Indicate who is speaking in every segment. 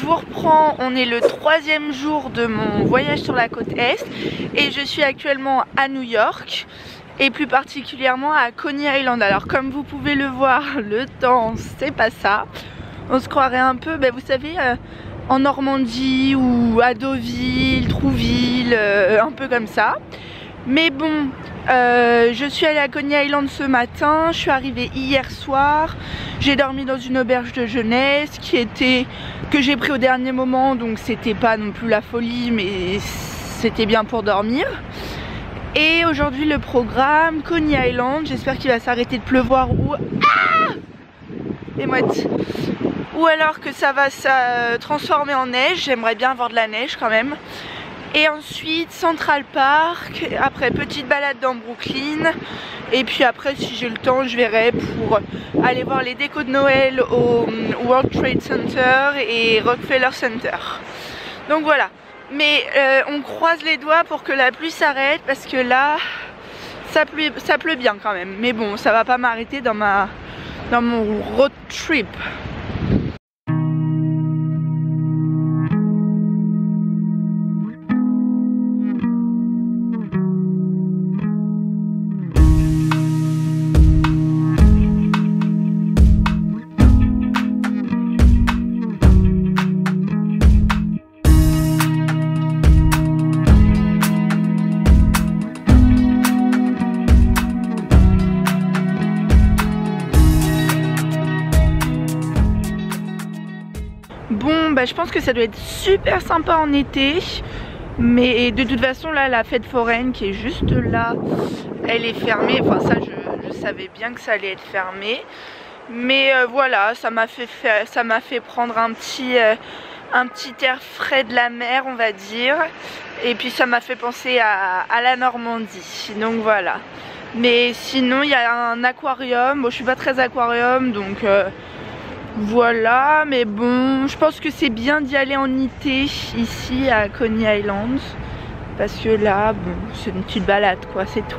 Speaker 1: vous reprends, on est le 3e jour de mon voyage sur la côte Est et je suis actuellement à New York et plus particulièrement à Coney Island. Alors comme vous pouvez le voir, le temps c'est pas ça. On se croirait un peu, vous savez, en Normandie ou à Deauville, Trouville, un peu comme ça. Mais bon, je suis allée à Coney Island ce matin, je suis arrivée hier soir, j'ai dormi dans une auberge de jeunesse que j'ai pris au dernier moment, donc c'était pas non plus la folie, mais c'était bien pour dormir. Et aujourd'hui le programme, Coney Island, j'espère qu'il va s'arrêter de pleuvoir ou... Ah, les mouettes. Ou alors que ça va se transformer en neige, j'aimerais bien avoir de la neige quand même. Et ensuite Central Park, après petite balade dans Brooklyn. Et puis après si j'ai le temps je verrai pour aller voir les décos de Noël au World Trade Center et Rockefeller Center. Donc voilà, mais on croise les doigts pour que la pluie s'arrête parce que là ça pleut bien quand même. Mais bon, ça va pas m'arrêter dans mon road trip. Bon, je pense que ça doit être super sympa en été. Mais de toute façon là, la fête foraine qui est juste là, elle est fermée. Enfin ça, je savais bien que ça allait être fermé. Mais voilà, ça m'a fait prendre un petit air frais de la mer, on va dire. Et puis ça m'a fait penser à la Normandie. Donc voilà. Mais sinon, il y a un aquarium. Bon, je suis pas très aquarium, donc... voilà, mais bon, je pense que c'est bien d'y aller en été ici à Coney Island parce que là, bon, c'est une petite balade quoi, c'est tout.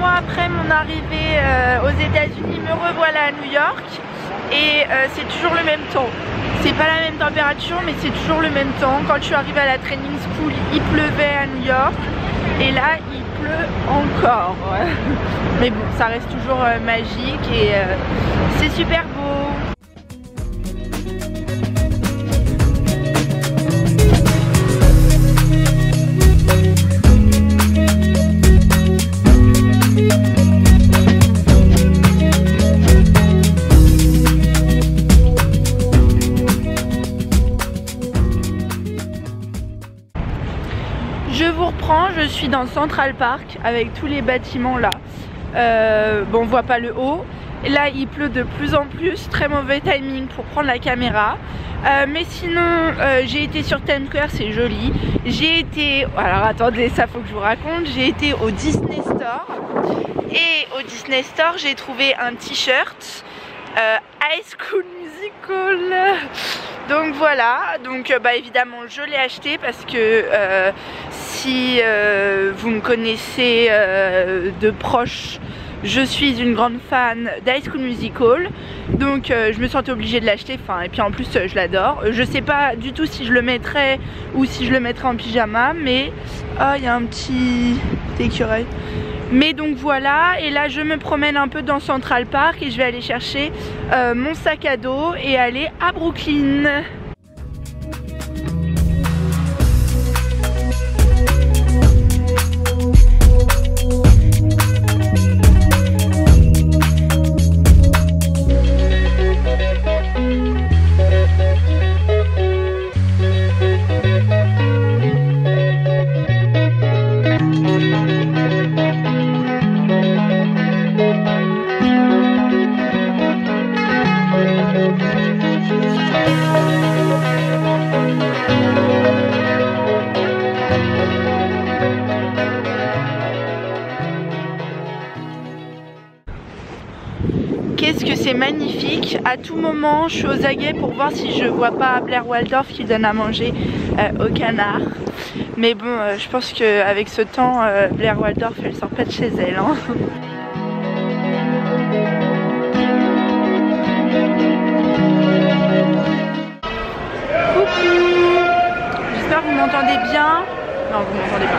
Speaker 1: Après mon arrivée aux États-Unis, me revoilà à New York et c'est toujours le même temps. C'est pas la même température, mais c'est toujours le même temps. Quand je suis arrivée à la training school, il pleuvait à New York et là il pleut encore. Mais bon, ça reste toujours magique et c'est super beau. Je vous reprends, je suis dans Central Park avec tous les bâtiments là. Bon, on voit pas le haut. Là il pleut de plus en plus, très mauvais timing pour prendre la caméra. Mais sinon j'ai été sur Times Square, c'est joli. J'ai été, alors attendez, ça faut que je vous raconte. J'ai été au Disney Store. Et au Disney Store j'ai trouvé un t-shirt High School Musical. Donc voilà, donc évidemment je l'ai acheté parce que si vous me connaissez de proche, je suis une grande fan d'High School Musical. Donc je me sentais obligée de l'acheter, et puis en plus je l'adore. Je sais pas du tout si je le mettrais ou si je le mettrais en pyjama, mais il y a un petit écureuil. Mais donc voilà, et là je me promène un peu dans Central Park et je vais aller chercher mon sac à dos et aller à Brooklyn. qu'est-ce que c'est magnifique. À tout moment je suis aux aguets pour voir si je vois pas Blair Waldorf qui donne à manger aux canards. Mais bon, je pense qu'avec ce temps, Blair Waldorf elle sort pas de chez elle hein. Coucou, j'espère que vous m'entendez bien. Non, vous m'entendez pas.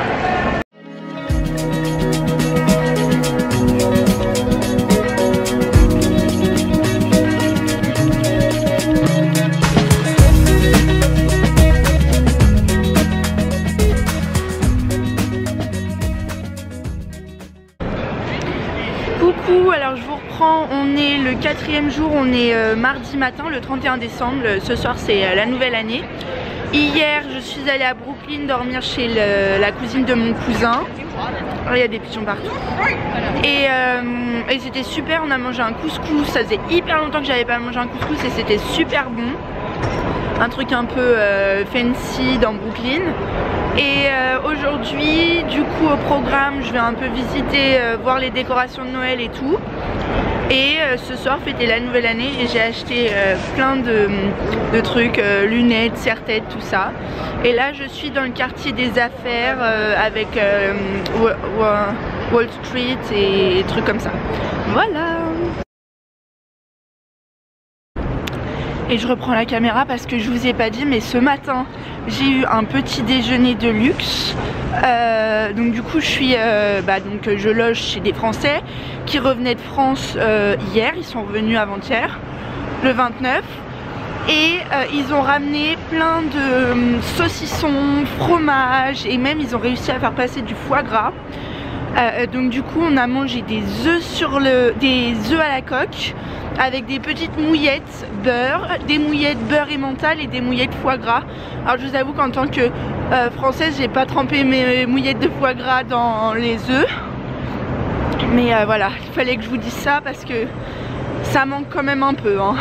Speaker 1: Coucou, alors je vous reprends, on est le 4e jour, on est mardi matin, le 31 décembre, ce soir c'est la nouvelle année. Hier je suis allée à Brooklyn dormir chez la cousine de mon cousin. Oh, il y a des pigeons partout. Et c'était super, on a mangé un couscous, ça faisait hyper longtemps que j'avais pas mangé un couscous et c'était super bon. Un truc un peu fancy dans Brooklyn. Et aujourd'hui, du coup au programme, je vais un peu visiter, voir les décorations de Noël et tout. Et ce soir, fêter la nouvelle année et j'ai acheté plein de trucs, lunettes, serre-tête, tout ça. Et là, je suis dans le quartier des affaires avec Wall Street et trucs comme ça. Voilà. Et je reprends la caméra parce que je vous ai pas dit, mais ce matin j'ai eu un petit déjeuner de luxe. Donc du coup je suis donc je loge chez des Français qui revenaient de France hier, ils sont revenus avant-hier, le 29. Et ils ont ramené plein de saucissons, fromage et même ils ont réussi à faire passer du foie gras. Donc du coup on a mangé des œufs à la coque avec des petites mouillettes beurre, des mouillettes beurre et mental et des mouillettes foie gras. Alors je vous avoue qu'en tant que française j'ai pas trempé mes mouillettes de foie gras dans les œufs. Mais voilà, il fallait que je vous dise ça parce que ça manque quand même un peu hein.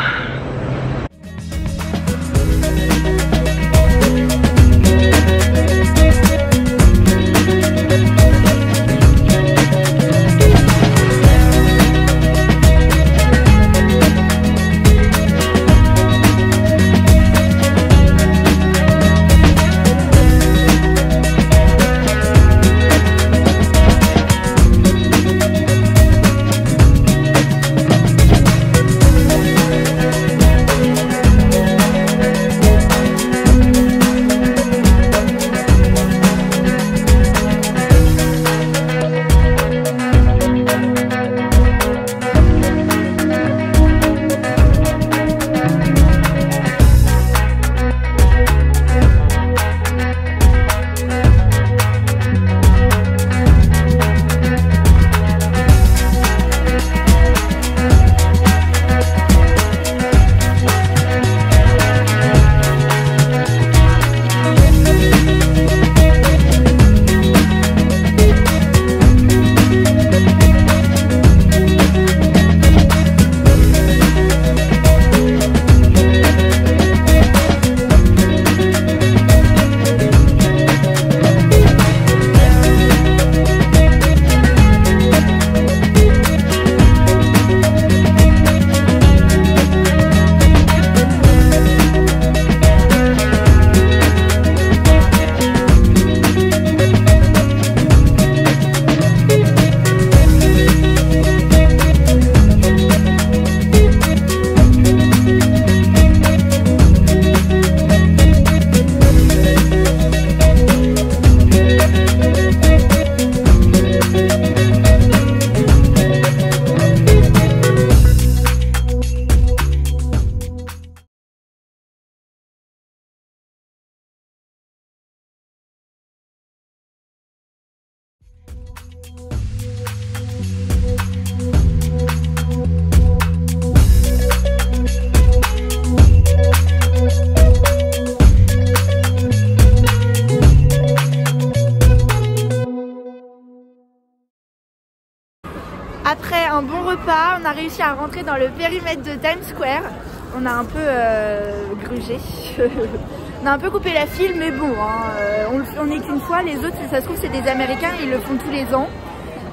Speaker 1: Après un bon repas, on a réussi à rentrer dans le périmètre de Times Square. On a un peu grugé. On a un peu coupé la file, mais bon, on est qu'une fois. Les autres, ça se trouve, c'est des Américains, ils le font tous les ans.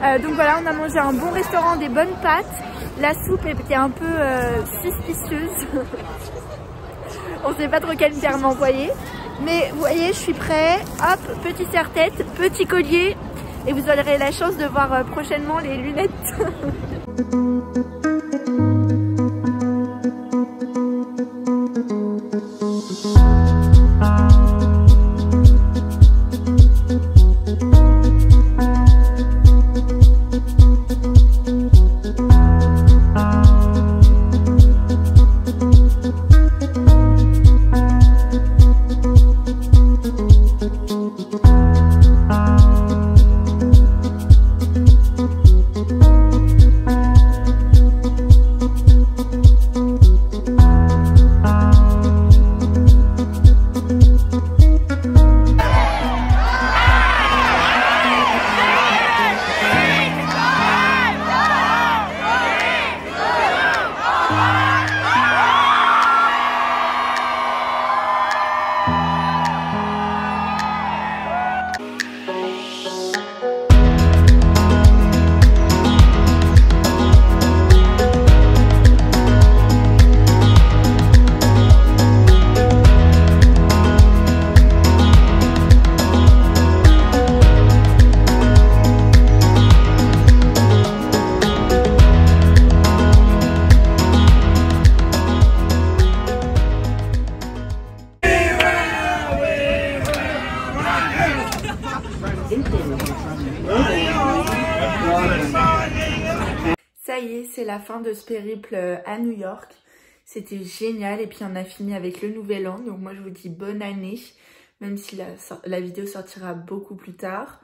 Speaker 1: Donc voilà, on a mangé un bon restaurant, des bonnes pâtes. La soupe était un peu suspicieuse. On sait pas trop quel terme employer. Mais vous voyez, je suis prêt. Hop, petit serre-tête, petit collier. Et vous aurez la chance de voir prochainement les lunettes. Ça y est, c'est la fin de ce périple à New York. C'était génial et puis on a fini avec le nouvel an. Donc moi je vous dis bonne année, même si la vidéo sortira beaucoup plus tard.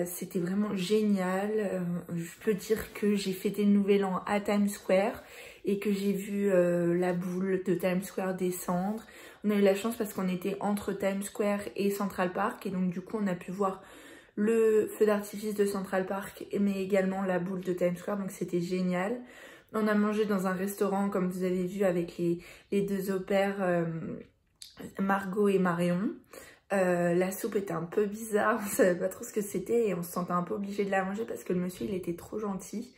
Speaker 1: C'était vraiment génial. Je peux dire que j'ai fêté le nouvel an à Times Square et que j'ai vu la boule de Times Square descendre. On a eu la chance parce qu'on était entre Times Square et Central Park et donc du coup on a pu voir le feu d'artifice de Central Park mais également la boule de Times Square, donc c'était génial. On a mangé dans un restaurant comme vous avez vu avec les deux au pair, Margot et Marion. La soupe était un peu bizarre, on savait pas trop ce que c'était et on se sentait un peu obligé de la manger parce que le monsieur il était trop gentil.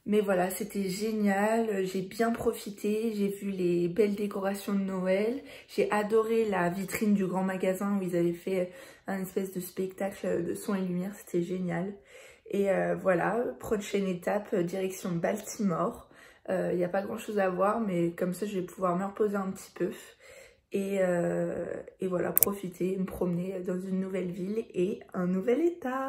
Speaker 1: Mais voilà, c'était génial, j'ai bien profité, j'ai vu les belles décorations de Noël, j'ai adoré la vitrine du grand magasin où ils avaient fait un espèce de spectacle de son et lumière, c'était génial. Et voilà, prochaine étape, direction Baltimore. Il n'y a pas grand chose à voir, mais comme ça je vais pouvoir me reposer un petit peu. Et voilà, profiter, me promener dans une nouvelle ville et un nouvel état.